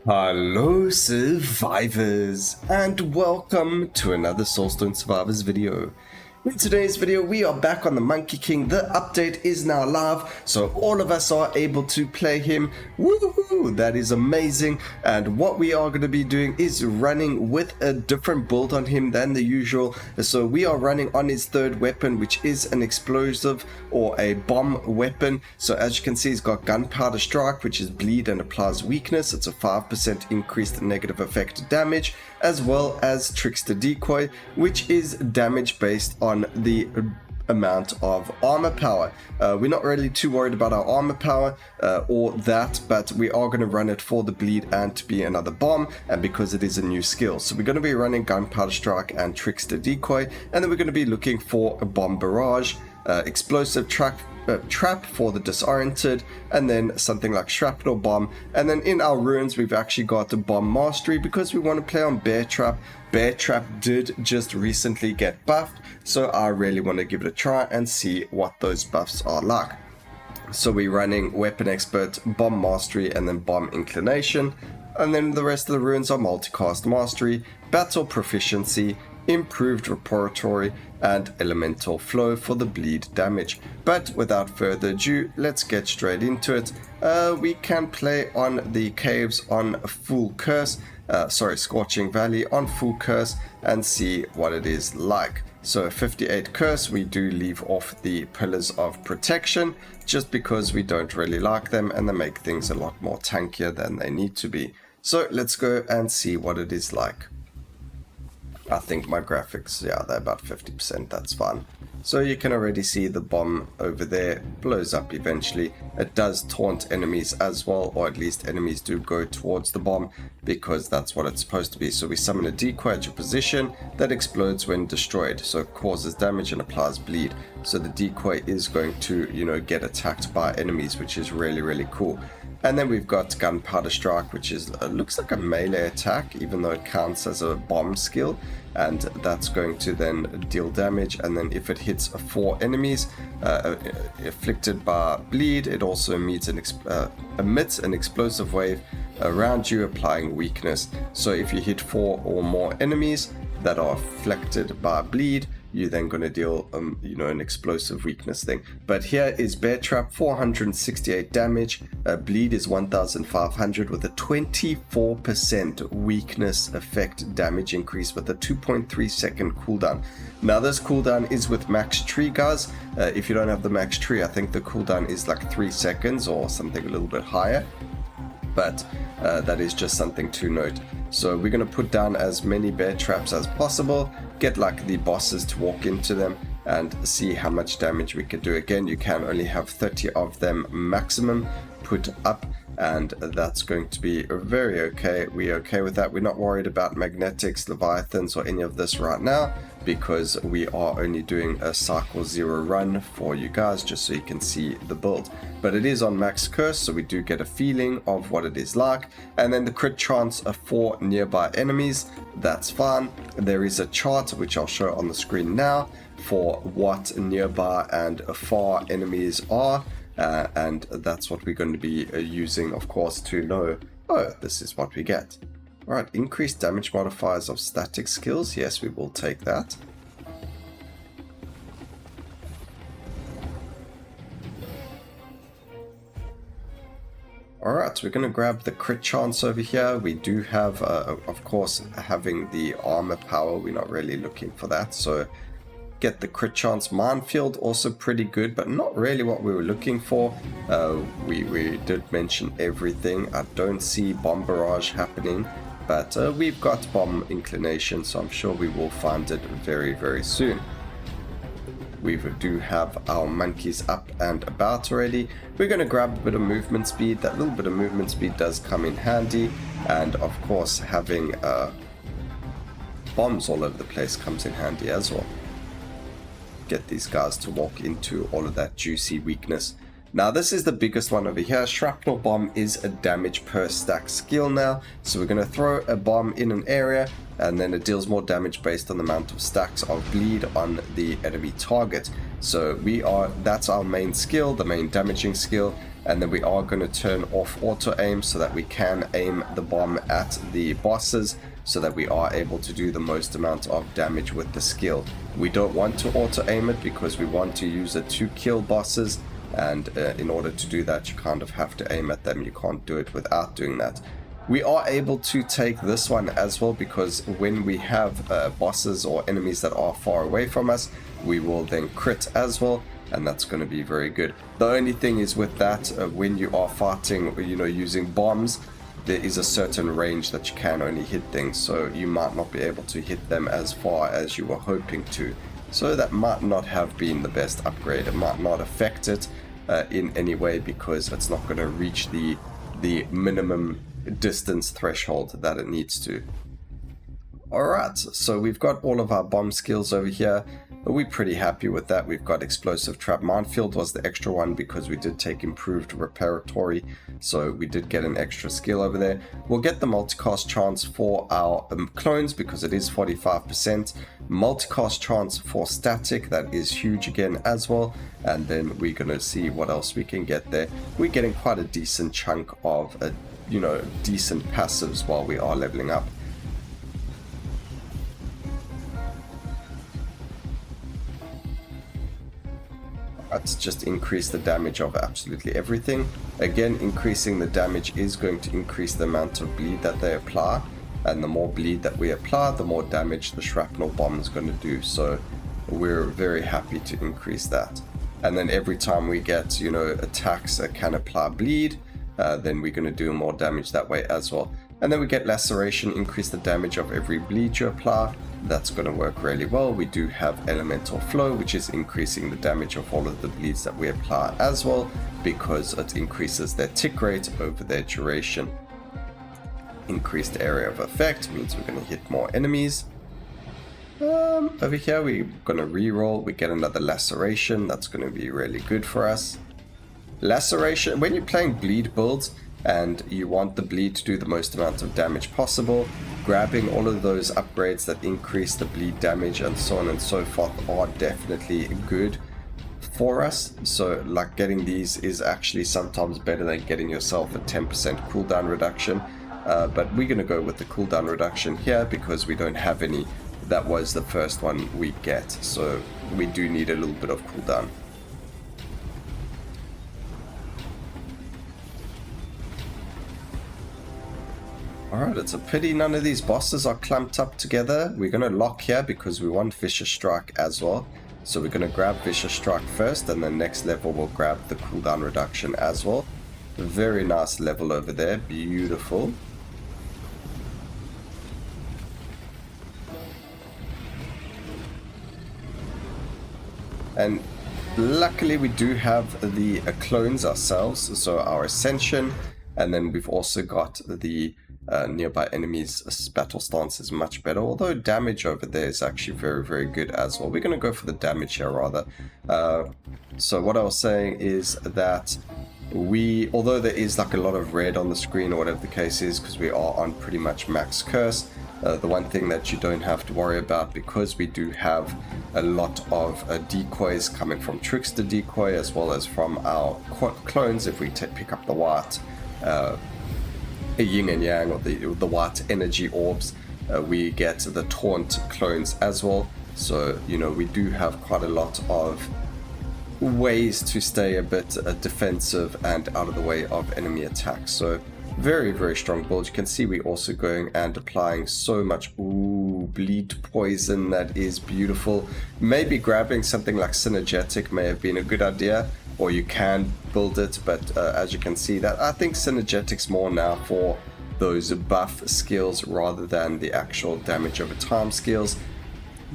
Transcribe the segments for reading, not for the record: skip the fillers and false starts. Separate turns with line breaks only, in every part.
Hello survivors, and welcome to another Soulstone Survivors video. In today's video we are back on the Monkey King. The update is now live, so all of us are able to play him. Woohoo! That is amazing. And what we are going to be doing is running with a different build on him than the usual. So we are running on his third weapon, which is an explosive or a bomb weapon. So as you can see, he's got gunpowder strike, which is bleed and applies weakness. It's a 5% increased negative effect damage, as well as trickster decoy, which is damage based on the amount of armor power. We're not really too worried about our armor power or that, but we are going to run it for the bleed and to be another bomb, and because it is a new skill. So we're going to be running gunpowder strike and trickster decoy, and then we're going to be looking for a bomb barrage, explosive trap for the disoriented, and then something like shrapnel bomb. And then in our runes we've actually got a bomb mastery because we want to play on bear trap. Bear trap did just recently get buffed, so I really want to give it a try and see what those buffs are like. So we're running weapon expert, bomb mastery, and then bomb inclination. And then the rest of the runes are multicast mastery, battle proficiency, improved repertory, and elemental flow for the bleed damage. But without further ado, let's get straight into it. We can play on the caves on full curse, Scorching Valley on full curse, and see what it is like. So 58 curse, we do leave off the pillars of protection just because we don't really like them and they make things a lot more tankier than they need to be. So let's go and see what it is like. I think my graphics, yeah, they're about 50%, that's fine. So you can already see the bomb over there blows up eventually. It does taunt enemies as well, or at least enemies do go towards the bomb because that's what it's supposed to be. So we summon a decoy at your position that explodes when destroyed, so it causes damage and applies bleed. So the decoy is going to, get attacked by enemies, which is really cool. And then we've got gunpowder strike, which is looks like a melee attack, even though it counts as a bomb skill, and that's going to then deal damage. And then if it hits 4 enemies afflicted by bleed, it also emits an explosive wave around you, applying weakness. So if you hit 4 or more enemies that are afflicted by bleed, you're then going to deal an explosive weakness thing. But here is bear trap, 468 damage, bleed is 1500 with a 24% weakness effect damage increase with a 2.3 second cooldown. Now this cooldown is with max tree, guys. If you don't have the max tree, I think the cooldown is like 3 seconds or something a little bit higher, but that is just something to note. So we're going to put down as many bear traps as possible, get like the bosses to walk into them, and see how much damage we can do. Again, you can only have 30 of them maximum put up, and that's going to be very okay. We're okay with that. We're not worried about magnetics, leviathans, or any of this right now, because we are only doing a cycle 0 run for you guys, just so you can see the build. But it is on max curse, so we do get a feeling of what it is like. And then the crit chance for nearby enemies, that's fine. There is a chart which I'll show on the screen now for what nearby and far enemies are, and that's what we're going to be using, of course, to know, oh, this is what we get. Alright, increased damage modifiers of static skills. Yes, we will take that. Alright, so we're going to grab the crit chance over here. We do have, of course, having the armor power. We're not really looking for that, so get the crit chance. Minefield also pretty good, but not really what we were looking for. We did mention everything. I don't see bomb barrage happening, but we've got bomb inclination, so I'm sure we will find it very soon. We do have our monkeys up and about already. We're going to grab a bit of movement speed. That little bit of movement speed does come in handy, and of course having bombs all over the place comes in handy as well. Get these guys to walk into all of that juicy weakness. Now this is the biggest one over here. Shrapnel bomb is a damage per stack skill now, so we're going to throw a bomb in an area and then it deals more damage based on the amount of stacks of bleed on the enemy target. So that's our main skill, the main damaging skill, and then we are going to turn off auto aim so that we can aim the bomb at the bosses, so that we are able to do the most amount of damage with the skill. We don't want to auto aim it because we want to use it to kill bosses, and in order to do that you kind of have to aim at them. You can't do it without doing that. We are able to take this one as well, because when we have bosses or enemies that are far away from us, we will then crit as well, and that's going to be very good. The only thing is with that, when you are fighting, using bombs, there is a certain range that you can only hit things, so you might not be able to hit them as far as you were hoping to. So that might not have been the best upgrade. It might not affect it in any way, because it's not going to reach the minimum distance threshold that it needs to. Alright, so we've got all of our bomb skills over here. We're pretty happy with that. We've got explosive trap. Minefield was the extra one because we did take improved reparatory, so we did get an extra skill over there. We'll get the multicast chance for our clones because it is 45%. Multicast chance for static, that is huge again as well. And then we're going to see what else we can get there. We're getting quite a decent chunk of decent passives while we are leveling up. Let's just increase the damage of absolutely everything. Again, increasing the damage is going to increase the amount of bleed that they apply, and the more bleed that we apply, the more damage the shrapnel bomb is going to do. So we're very happy to increase that. And then every time we get attacks that can apply bleed, then we're going to do more damage that way as well. And then we get laceration, increase the damage of every bleed you apply. That's going to work really well. We do have elemental flow, which is increasing the damage of all of the bleeds that we apply as well, because it increases their tick rate over their duration. Increased area of effect means we're going to hit more enemies. Over here we're going to reroll. We get another laceration. That's going to be really good for us. Laceration, when you're playing bleed builds and you want the bleed to do the most amount of damage possible, grabbing all of those upgrades that increase the bleed damage and so on and so forth are definitely good for us. So like getting these is actually sometimes better than getting yourself a 10% cooldown reduction, but we're going to go with the cooldown reduction here because we don't have any. That was the first one we get, so we do need a little bit of cooldown. Alright, it's a pity none of these bosses are clumped up together. We're going to lock here because we want Vicious Strike as well. So we're going to grab Vicious Strike first, and then next level we'll grab the cooldown reduction as well. Very nice level over there, beautiful. And luckily we do have the clones ourselves, so our Ascension, and then we've also got the nearby enemies battle stance is much better, although damage over there is actually very, very good as well. We're going to go for the damage here rather. So what I was saying is that although there is like a lot of red on the screen or whatever the case is, because we are on pretty much max curse, the one thing that you don't have to worry about, because we do have a lot of decoys coming from Trickster Decoy as well as from our clones. If we pick up the white yin and yang, or the white energy orbs, we get the taunt clones as well. So we do have quite a lot of ways to stay a bit defensive and out of the way of enemy attacks. So very, very strong build. You can see we're also going and applying so much bleed poison. That is beautiful. Maybe grabbing something like synergetic may have been a good idea, or you can build it, but as you can see, that I think synergetic's more now for those buff skills rather than the actual damage over time skills.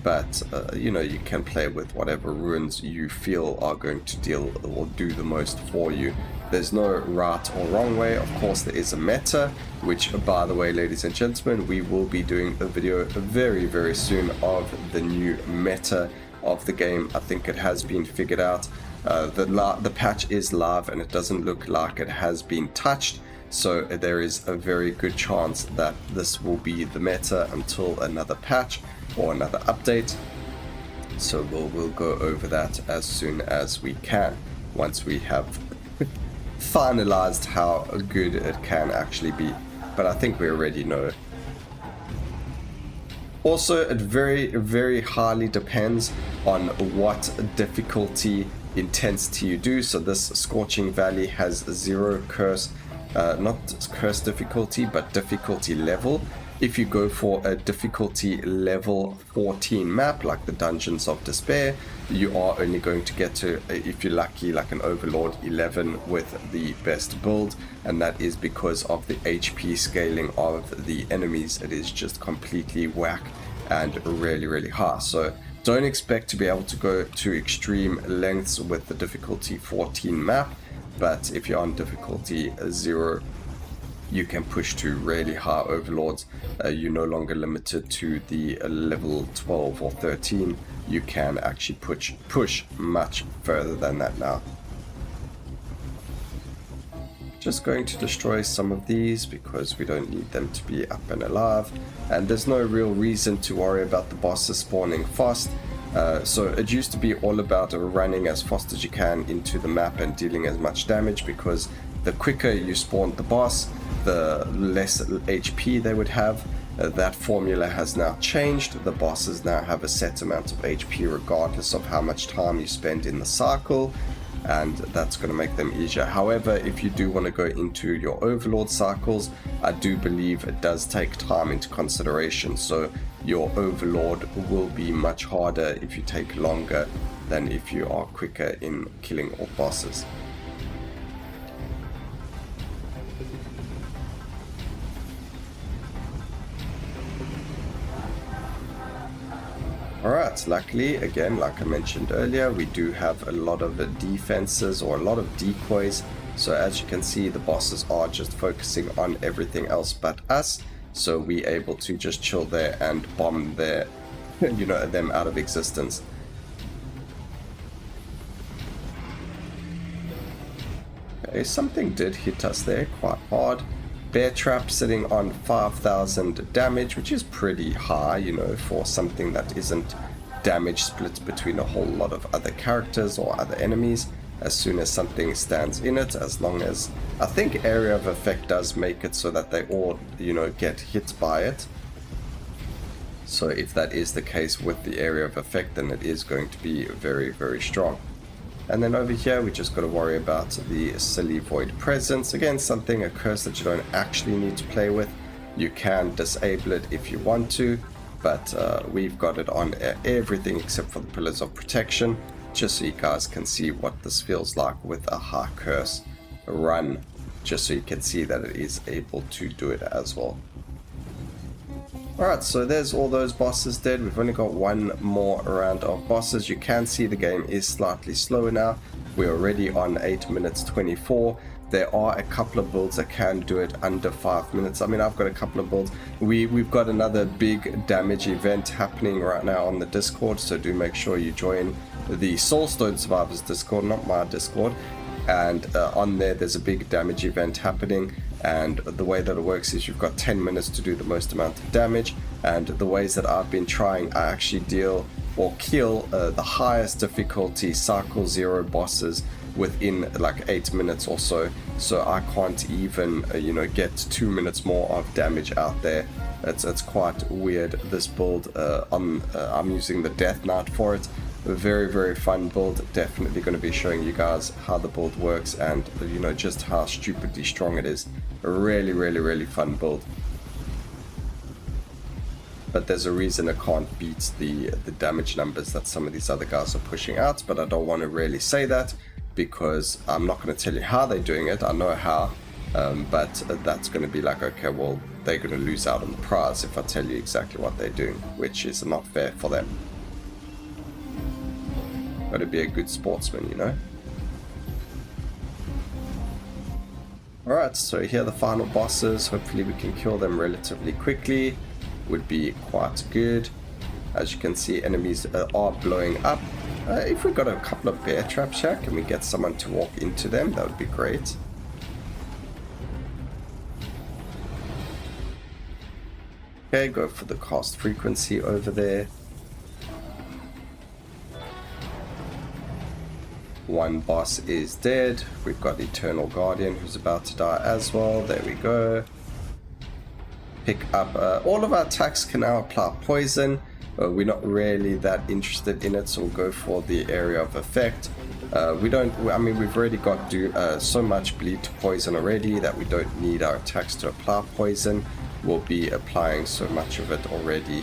But you can play with whatever runes you feel are going to deal or do the most for you. There's no right or wrong way. Of course, there is a meta, which, by the way, ladies and gentlemen, we will be doing a video very, very soon of the new meta of the game. I think it has been figured out. The patch is live and it doesn't look like it has been touched, so there is a very good chance that this will be the meta until another patch or another update. So we'll go over that as soon as we can, once we have finalized how good it can actually be, but I think we already know. Also, it very highly depends on what difficulty intensity you do. So this Scorching Valley has 0 curse, not curse difficulty, but difficulty level. If you go for a difficulty level 14 map, like the Dungeons of Despair, you are only going to get to, if you're lucky, like an Overlord 11 with the best build, and that is because of the HP scaling of the enemies. It is just completely whack and really high. So don't expect to be able to go to extreme lengths with the difficulty 14 map, but if you're on difficulty 0, you can push to really high overlords. You're no longer limited to the level 12 or 13. You can actually push much further than that now. Just going to destroy some of these because we don't need them to be up and alive, and there's no real reason to worry about the bosses spawning fast. So it used to be all about running as fast as you can into the map and dealing as much damage, because the quicker you spawned the boss, the less HP they would have. That formula has now changed. The bosses now have a set amount of HP regardless of how much time you spend in the cycle, and that's going to make them easier. However, if you do want to go into your overlord cycles, I do believe it does take time into consideration. So your overlord will be much harder if you take longer than if you are quicker in killing all bosses. Alright, luckily, again, like I mentioned earlier, we do have a lot of defenses or a lot of decoys. So as you can see, the bosses are just focusing on everything else but us. So we're able to just chill there and bomb their, them out of existence. Okay, something did hit us there quite hard. Bear Trap sitting on 5,000 damage, which is pretty high, for something that isn't damage split between a whole lot of other characters or other enemies. As soon as something stands in it, as long as, I think Area of Effect does make it so that they all, get hit by it. So if that is the case with the Area of Effect, then it is going to be very strong. And then over here, we just got to worry about the silly Void Presence. Again, a curse that you don't actually need to play with. You can disable it if you want to, but we've got it on everything except for the Pillars of Protection, just so you guys can see what this feels like with a high curse run, just so you can see that it is able to do it as well. Alright, so there's all those bosses dead. We've only got one more round of bosses. You can see the game is slightly slower now. We're already on 8 minutes 24. There are a couple of builds that can do it under 5 minutes. I mean, I've got a couple of builds. We've got another big damage event happening right now on the Discord, so do make sure you join the Soulstone Survivors Discord, not my Discord. And on there's a big damage event happening, and the way that it works is you've got 10 minutes to do the most amount of damage, and the ways that I've been trying, I actually deal or kill the highest difficulty cycle 0 bosses within like 8 minutes or so. So I can't even get 2 minutes more of damage out there. It's quite weird, this build. I'm using the Death Knight for it. A very fun build. Definitely going to be showing you guys how the build works and just how stupidly strong it is. A really fun build. But there's a reason I can't beat the damage numbers that some of these other guys are pushing out, but I don't want to really say that because I'm not going to tell you how they're doing it. I know how, but that's going to be like, okay, well, they're going to lose out on the prize if I tell you exactly what they're doing, which is not fair for them. Got to be a good sportsman, Alright, so here are the final bosses. Hopefully we can kill them relatively quickly. Would be quite good. As you can see, enemies are blowing up. If we got a couple of bear traps here, can we get someone to walk into them? That would be great. Okay, go for the cast frequency over there. one boss is dead. We've got Eternal Guardian who's about to die as well. There we go. Pick up all of our attacks can now apply poison. We're not really that interested in it, so we'll go for the area of effect. We've already got so much bleed to poison already that we don't need our attacks to apply poison. We'll be applying so much of it already.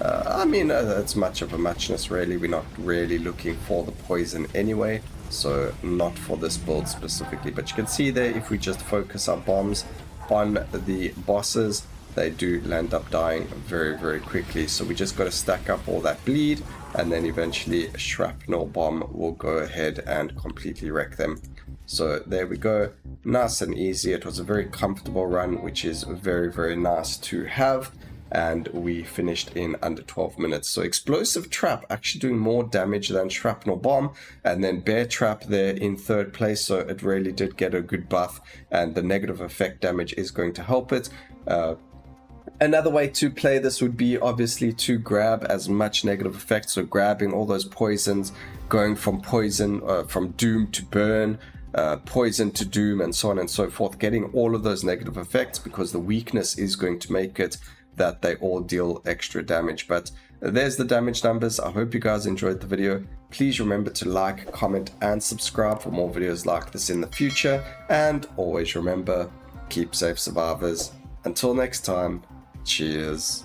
It's much of a muchness really. We're not really looking for the poison anyway, so not for this build specifically. But you can see there, if we just focus our bombs on the bosses, they do land up dying very, very quickly. So we just got to stack up all that bleed, and then eventually a shrapnel bomb will go ahead and completely wreck them. So there we go, nice and easy. It was a very comfortable run, which is very, very nice to have, and we finished in under 12 minutes. So explosive trap actually doing more damage than shrapnel bomb, and then bear trap there in third place, so it really did get a good buff, and the negative effect damage is going to help it. Another way to play this would be obviously to grab as much negative effect, so grabbing all those poisons, going from poison, from doom to burn, poison to doom, and so on and so forth, getting all of those negative effects, because the weakness is going to make it that they all deal extra damage. But there's the damage numbers. I hope you guys enjoyed the video. Please remember to like, comment, and subscribe for more videos like this in the future, and always remember, keep safe, survivors. Until next time, cheers.